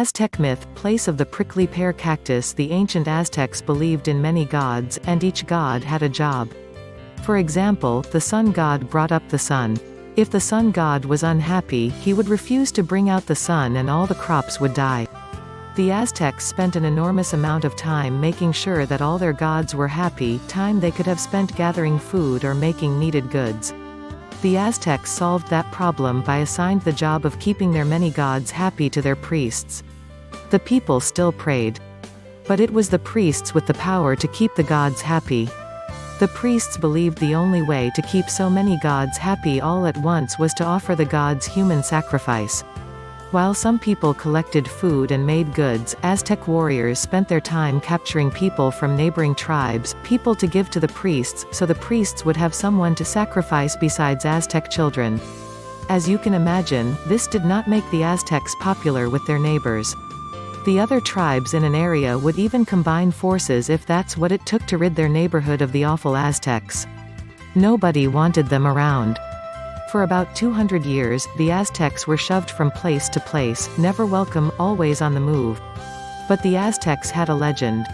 Aztec myth, place of the prickly pear cactus. The ancient Aztecs believed in many gods, and each god had a job. For example, the sun god brought up the sun. If the sun god was unhappy, he would refuse to bring out the sun and all the crops would die. The Aztecs spent an enormous amount of time making sure that all their gods were happy, time they could have spent gathering food or making needed goods. The Aztecs solved that problem by assigned the job of keeping their many gods happy to their priests. The people still prayed. But it was the priests with the power to keep the gods happy. The priests believed the only way to keep so many gods happy all at once was to offer the gods human sacrifice. While some people collected food and made goods, Aztec warriors spent their time capturing people from neighboring tribes, people to give to the priests, so the priests would have someone to sacrifice besides Aztec children. As you can imagine, this did not make the Aztecs popular with their neighbors. The other tribes in an area would even combine forces if that's what it took to rid their neighborhood of the awful Aztecs. Nobody wanted them around. For about 200 years, the Aztecs were shoved from place to place, never welcome, always on the move. But the Aztecs had a legend.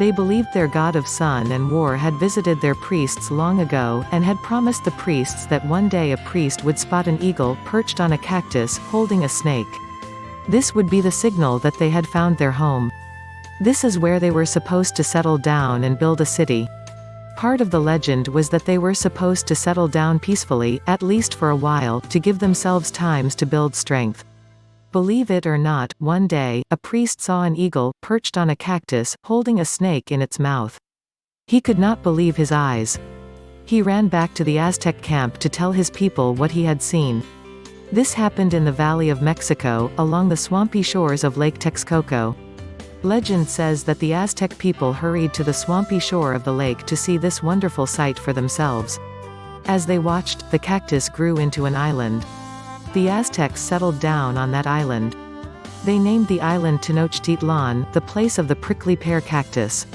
They believed their god of sun and war had visited their priests long ago, and had promised the priests that one day a priest would spot an eagle perched on a cactus, holding a snake. This would be the signal that they had found their home. This is where they were supposed to settle down and build a city. Part of the legend was that they were supposed to settle down peacefully, at least for a while, to give themselves times to build strength. Believe it or not, one day, a priest saw an eagle, perched on a cactus, holding a snake in its mouth. He could not believe his eyes. He ran back to the Aztec camp to tell his people what he had seen. This happened in the Valley of Mexico, along the swampy shores of Lake Texcoco. Legend says that the Aztec people hurried to the swampy shore of the lake to see this wonderful sight for themselves. As they watched, the cactus grew into an island. The Aztecs settled down on that island. They named the island Tenochtitlan, the place of the prickly pear cactus.